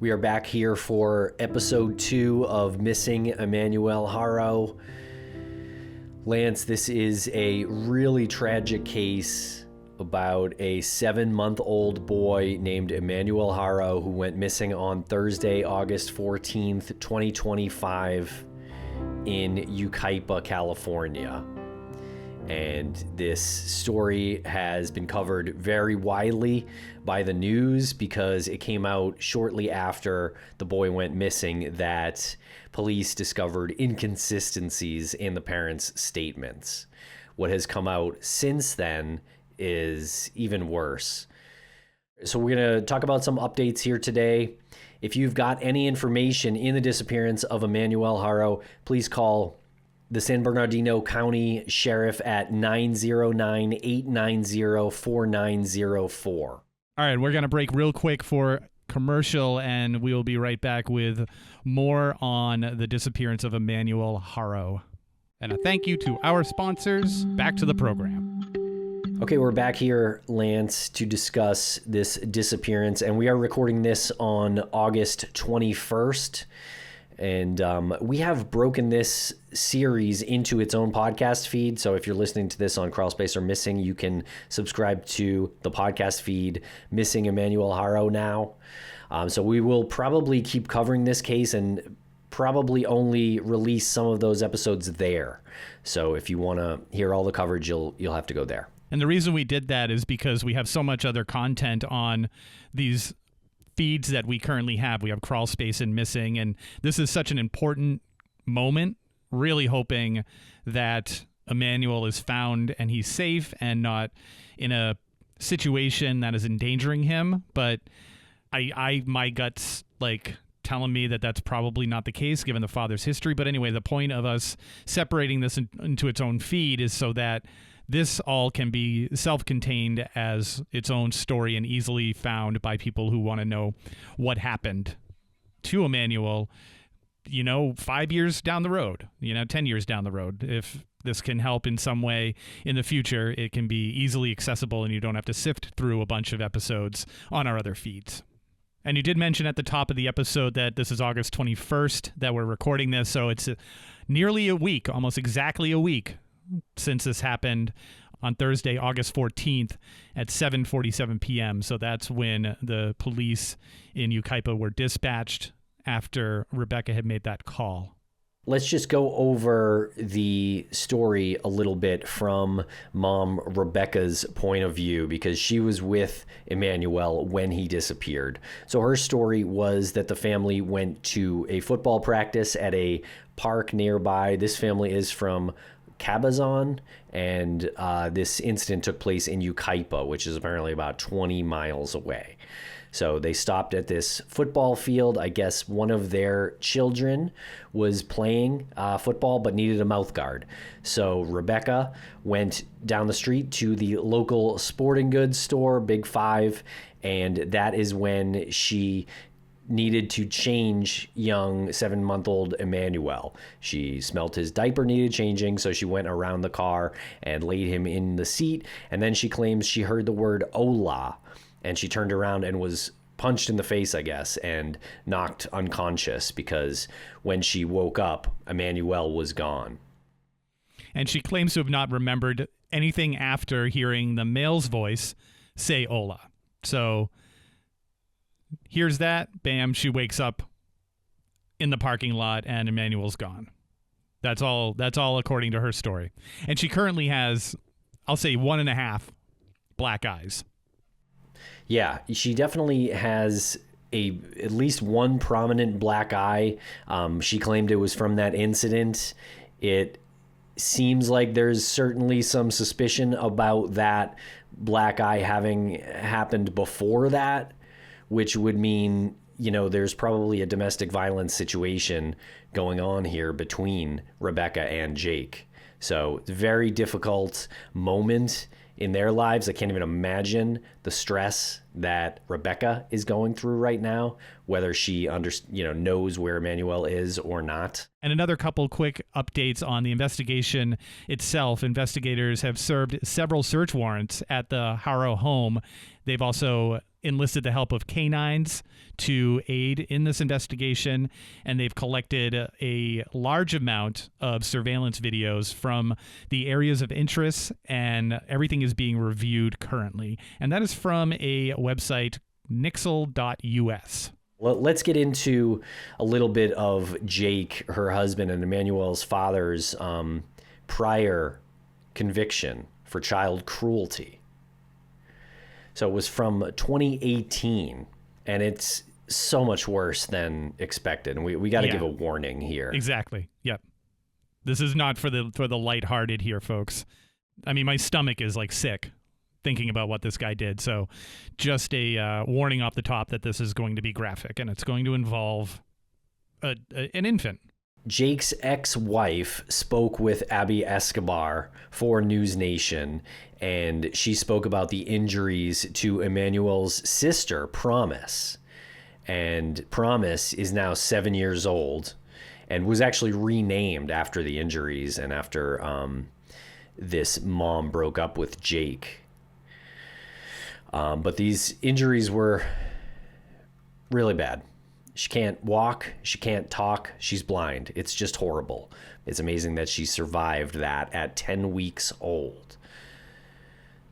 We are back here for episode 2 of Missing Emmanuel Haro. Lance, this is a really tragic case about a 7-month-old boy named Emmanuel Haro who went missing on Thursday, August 14th, 2025 in Yucaipa, California. And this story has been covered very widely by the news because it came out shortly after the boy went missing that police discovered inconsistencies in the parents' statements. What has come out since then is even worse. So we're going to talk about some updates here today. If you've got any information in the disappearance of Emmanuel Haro, please call the San Bernardino County Sheriff at 909-890-4904. All right, we're going to break real quick for commercial, and we will be right back with more on the disappearance of Emmanuel Haro. And a thank you to our sponsors. Back to the program. Okay, we're back here, Lance, to discuss this disappearance, and we are recording this on August 21st. And we have broken this series into its own podcast feed. So if you're listening to this on Crawlspace or Missing, you can subscribe to the podcast feed, Missing Emmanuel Haro now. So we will probably keep covering this case and probably only release some of those episodes there. So if you want to hear all the coverage, you'll have to go there. And the reason we did that is because we have so much other content on these feeds that we currently have. We have Crawlspace and Missing, and this is such an important moment, really hoping that Emmanuel is found and he's safe and not in a situation that is endangering him. But my gut's like telling me that that's probably not the case given the father's history. But anyway, the point of us separating this into its own feed is so that this all can be self-contained as its own story and easily found by people who want to know what happened to Emmanuel, 5 years down the road, 10 years down the road. If this can help in some way in the future, it can be easily accessible and you don't have to sift through a bunch of episodes on our other feeds. And you did mention at the top of the episode that this is August 21st that we're recording this, so it's nearly a week, almost exactly a week since this happened on Thursday, August 14th at 7:47 p.m. So that's when the police in Yucaipa were dispatched after Rebecca had made that call. Let's just go over the story a little bit from Mom Rebecca's point of view because she was with Emmanuel when he disappeared. So her story was that the family went to a football practice at a park nearby. This family is from Cabazon, and this incident took place in Yucaipa, which is apparently about 20 miles away. So they stopped at this football field. I guess one of their children was playing football but needed a mouth guard. So Rebecca went down the street to the local sporting goods store, Big Five, and that is when she needed to change young 7-month-old Emmanuel. She smelt his diaper needed changing, so she went around the car and laid him in the seat, and then she claims she heard the word "hola," and she turned around and was punched in the face, I guess, and knocked unconscious because when she woke up, Emmanuel was gone. And she claims to have not remembered anything after hearing the male's voice say "hola." So here's that, bam, she wakes up in the parking lot and Emmanuel's gone. That's all according to her story. And she currently has, I'll say, 1.5 black eyes. Yeah, she definitely has at least one prominent black eye. She claimed it was from that incident. It seems like there's certainly some suspicion about that black eye having happened before that, which would mean, there's probably a domestic violence situation going on here between Rebecca and Jake. So it's a very difficult moment in their lives. I can't even imagine the stress that Rebecca is going through right now, whether she knows where Emmanuel is or not. And another couple quick updates on the investigation itself. Investigators have served several search warrants at the Haro home. They've also enlisted the help of canines to aid in this investigation, and they've collected a large amount of surveillance videos from the areas of interest, and everything is being reviewed currently. And that is from a website, nixel.us. Well, let's get into a little bit of Jake, her husband, and Emmanuel's father's prior conviction for child cruelty. So it was from 2018, and it's so much worse than expected. And we got to give a warning here. Exactly. Yep. This is not for the lighthearted here, folks. I mean, my stomach is like sick thinking about what this guy did. So just a warning off the top that this is going to be graphic, and it's going to involve an infant. Jake's ex-wife spoke with Abby Escobar for News Nation, and she spoke about the injuries to Emmanuel's sister, Promise. And Promise is now 7 years old and was actually renamed after the injuries and after this mom broke up with Jake. But these injuries were really bad. She can't walk. She can't talk. She's blind. It's just horrible. It's amazing that she survived that at 10 weeks old.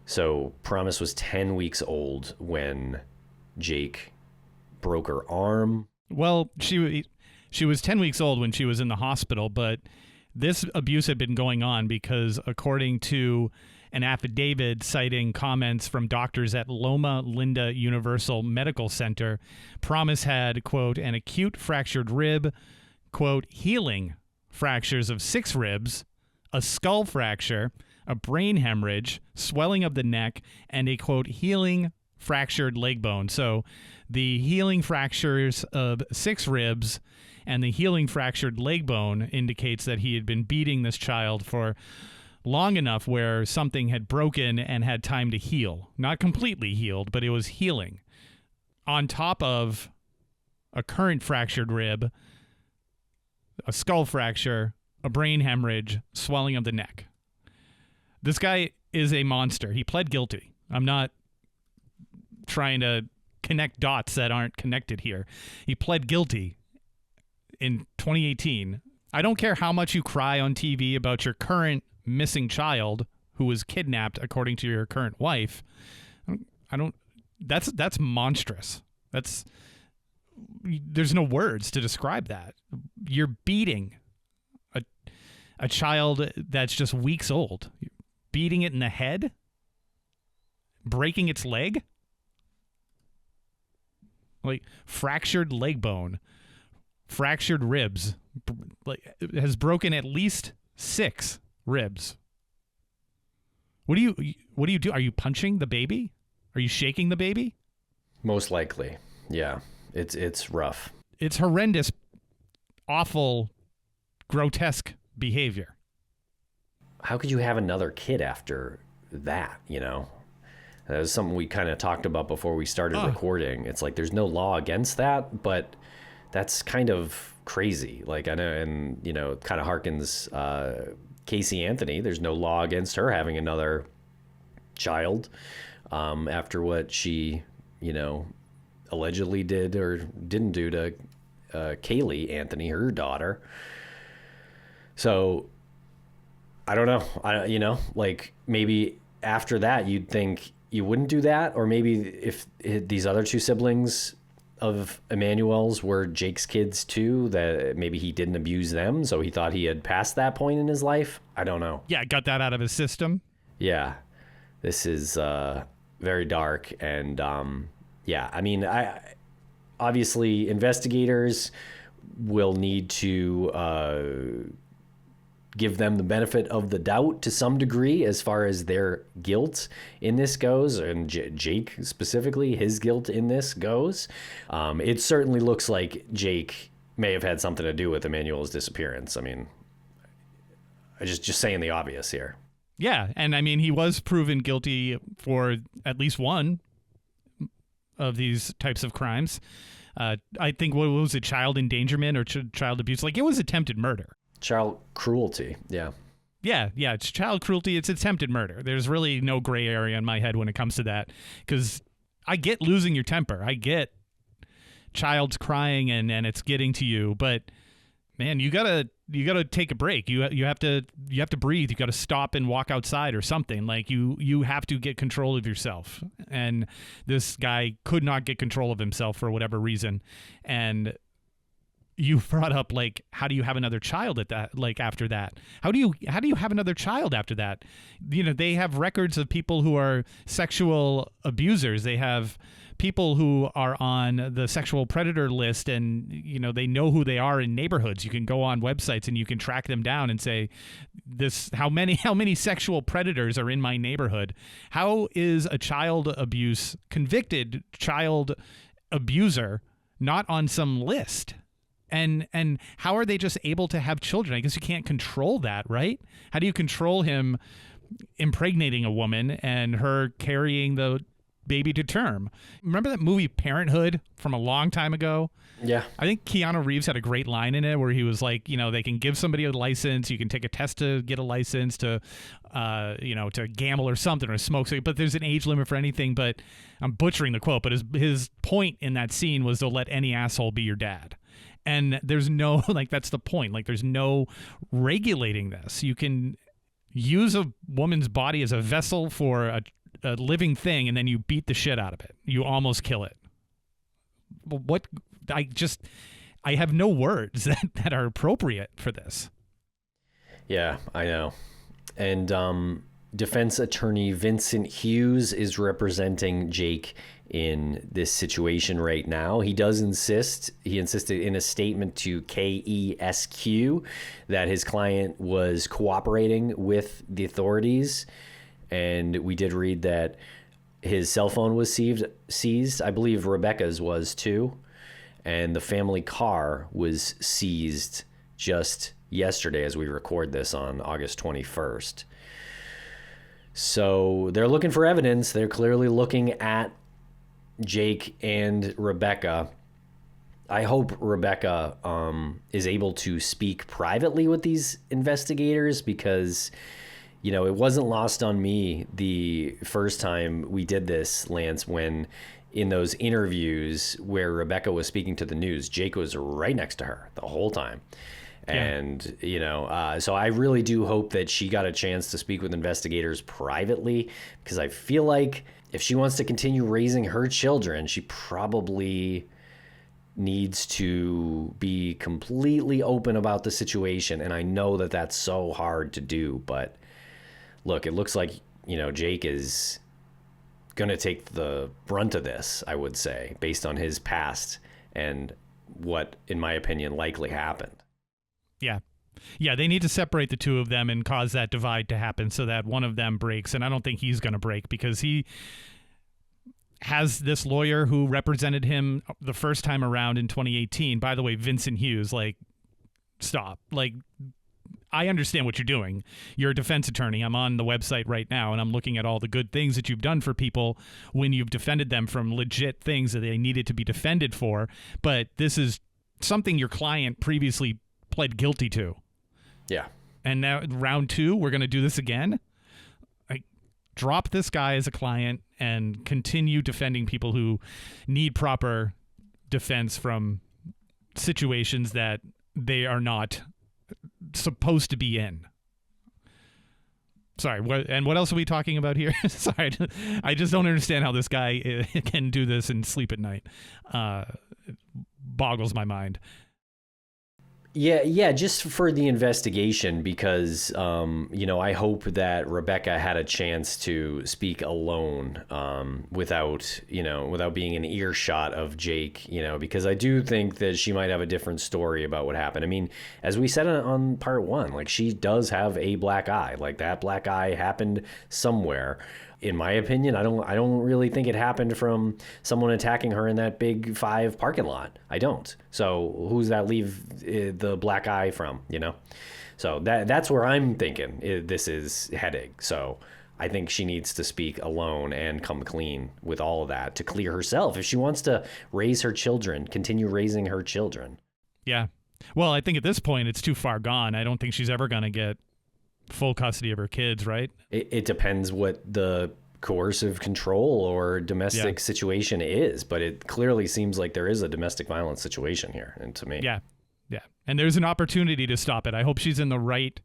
So Promise was 10 weeks old when Jake broke her arm. Well, she was 10 weeks old when she was in the hospital, but this abuse had been going on because, according to an affidavit citing comments from doctors at Loma Linda Universal Medical Center, Promise had, quote, an acute fractured rib, quote, healing fractures of 6 ribs, a skull fracture, a brain hemorrhage, swelling of the neck, and a, quote, healing fractured leg bone. So the healing fractures of 6 ribs and the healing fractured leg bone indicates that he had been beating this child for long enough where something had broken and had time to heal. Not completely healed, but it was healing. On top of a current fractured rib, a skull fracture, a brain hemorrhage, swelling of the neck. This guy is a monster. He pled guilty. I'm not trying to connect dots that aren't connected here. He pled guilty in 2018. I don't care how much you cry on TV about your current missing child who was kidnapped according to your current wife. That's monstrous. There's no words to describe that. You're beating a child that's just weeks old. You're beating it in the head, breaking its leg, like fractured leg bone, fractured ribs, like has broken at least 6 ribs. What do you do? Are you punching the baby? Are you shaking the baby? Most likely. Yeah. It's rough. It's horrendous, awful, grotesque behavior. How could you have another kid after that, you know? That was something we kind of talked about before we started recording. It's like there's no law against that, but that's kind of crazy. Like, I know, and, you know, it kind of harkens Casey Anthony. There's no law against her having another child after what she, you know, allegedly did or didn't do to Kaylee Anthony, her daughter. So I don't know. You know, like maybe after that you'd think you wouldn't do that, or maybe if these other 2 siblings of Emmanuel's were Jake's kids too, that maybe he didn't abuse them, so he thought he had passed that point in his life. I don't know. Yeah, got that out of his system. Yeah, this is very dark, and yeah, I mean, obviously investigators will need to give them the benefit of the doubt to some degree as far as their guilt in this goes, and Jake specifically, his guilt in this goes. It certainly looks like Jake may have had something to do with Emmanuel's disappearance. I mean, I just saying the obvious here. Yeah, and I mean, he was proven guilty for at least one of these types of crimes. I think, what was it, child endangerment or child abuse? Like, it was attempted murder. Child cruelty, yeah. Yeah, it's child cruelty. It's attempted murder. There's really no gray area in my head when it comes to that, because I get losing your temper. I get child's crying and it's getting to you, but man, you gotta take a break. You have to breathe. You gotta stop and walk outside or something. Like you have to get control of yourself. And this guy could not get control of himself for whatever reason. And you brought up, like, how do you have another child at that? Like, after that, how do you have another child after that? You know, they have records of people who are sexual abusers. They have people who are on the sexual predator list, and you know, they know who they are in neighborhoods. You can go on websites and you can track them down and say, this, how many sexual predators are in my neighborhood? How is a convicted child abuser not on some list? And how are they just able to have children? I guess you can't control that, right? How do you control him impregnating a woman and her carrying the baby to term? Remember that movie Parenthood from a long time ago? Yeah. I think Keanu Reeves had a great line in it where he was like, you know, they can give somebody a license, you can take a test to get a license to, to gamble or something or smoke, but there's an age limit for anything. But I'm butchering the quote, but his point in that scene was to let any asshole be your dad. And there's no, like, that's the point. Like, there's no regulating this. You can use a woman's body as a vessel for a living thing, and then you beat the shit out of it. You almost kill it. What? I have no words that are appropriate for this. Yeah, I know. And defense attorney Vincent Hughes is representing Jake in this situation right now. He insisted in a statement to KESQ that his client was cooperating with the authorities. And we did read that his cell phone was seized. I believe Rebecca's was too. And the family car was seized just yesterday as we record this on August 21st. So they're looking for evidence. They're clearly looking at Jake and Rebecca. I hope Rebecca is able to speak privately with these investigators, because, you know, it wasn't lost on me the first time we did this, Lance, when in those interviews where Rebecca was speaking to the news, Jake was right next to her the whole time. And, you know, so I really do hope that she got a chance to speak with investigators privately, because I feel like if she wants to continue raising her children, she probably needs to be completely open about the situation. And I know that that's so hard to do, but look, it looks like, you know, Jake is going to take the brunt of this, I would say, based on his past and what, in my opinion, likely happened. Yeah. Yeah, they need to separate the two of them and cause that divide to happen so that one of them breaks. And I don't think he's going to break, because he has this lawyer who represented him the first time around in 2018. By the way, Vincent Hughes, like, stop. Like, I understand what you're doing. You're a defense attorney. I'm on the website right now, and I'm looking at all the good things that you've done for people when you've defended them from legit things that they needed to be defended for. But this is something your client previously pled guilty to. Yeah. And now round two, we're going to do this again. Drop this guy as a client and continue defending people who need proper defense from situations that they are not supposed to be in. Sorry, what else are we talking about here? Sorry, I just don't understand how this guy can do this and sleep at night. It boggles my mind. Yeah, just for the investigation, because, I hope that Rebecca had a chance to speak alone without being an earshot of Jake, because I do think that she might have a different story about what happened. I mean, as we said on part one, like, she does have a black eye. Like, that black eye happened somewhere. In my opinion, I don't really think it happened from someone attacking her in that Big Five parking lot. I don't. So who's that leave the black eye from, So that's where I'm thinking this is heading. So I think she needs to speak alone and come clean with all of that to clear herself if she wants to raise her children, continue raising her children. Yeah. Well, I think at this point it's too far gone. I don't think she's ever going to get full custody of her kids, right? It depends what the coercive control or domestic situation is, but it clearly seems like there is a domestic violence situation here, and to me. Yeah. And there's an opportunity to stop it. I hope she's in the right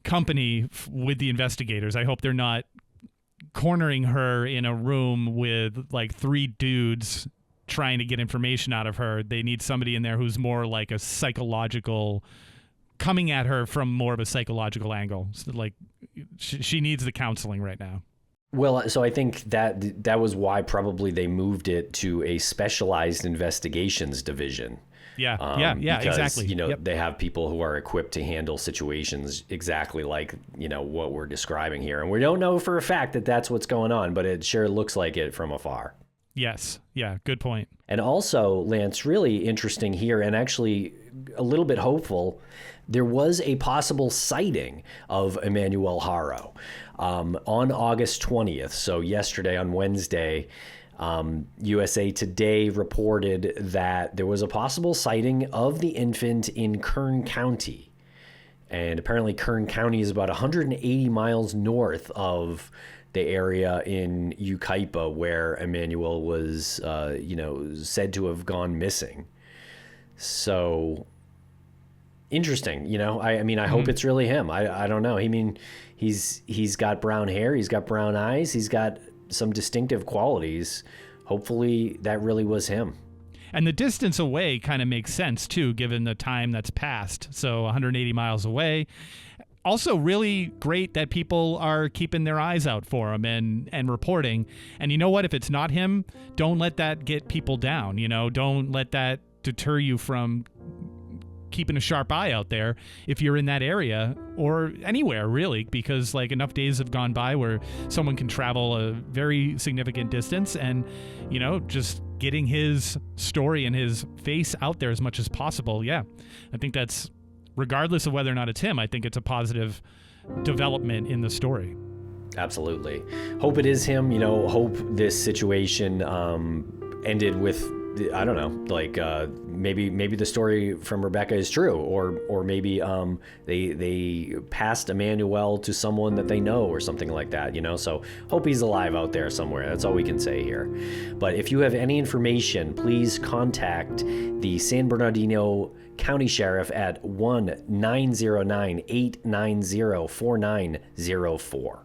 company with the investigators. I hope they're not cornering her in a room with like 3 dudes trying to get information out of her. They need somebody in there who's more like a psychological, coming at her from more of a psychological angle. So like she needs the counseling right now. Well, so I think that was why probably they moved it to a specialized investigations division. Yeah, because, exactly. They have people who are equipped to handle situations exactly like, what we're describing here. And we don't know for a fact that that's what's going on, but it sure looks like it from afar. Yes. Yeah, good point. And also, Lance, really interesting here, and actually a little bit hopeful, there was a possible sighting of Emmanuel Haro on August 20th. So yesterday, on Wednesday, USA Today reported that there was a possible sighting of the infant in Kern County. And apparently Kern County is about 180 miles north of the area in Yucaipa where Emmanuel was, said to have gone missing. So interesting, I hope it's really him. I don't know. I mean, he's got brown hair, he's got brown eyes, he's got some distinctive qualities. Hopefully that really was him. And the distance away kind of makes sense too, given the time that's passed. So 180 miles away. Also really great that people are keeping their eyes out for him and reporting. And you know what? If it's not him, don't let that get people down. Don't let that deter you from keeping a sharp eye out there if you're in that area or anywhere really, because like enough days have gone by where someone can travel a very significant distance and, just getting his story and his face out there as much as possible. Yeah. I think that's, regardless of whether or not it's him, I think it's a positive development in the story. Absolutely. Hope it is him, hope this situation ended with, I don't know, like maybe the story from Rebecca is true, or maybe they passed Emmanuel to someone that they know or something like that, So hope he's alive out there somewhere. That's all we can say here. But if you have any information, please contact the San Bernardino County Sheriff at 1-909-890-4904.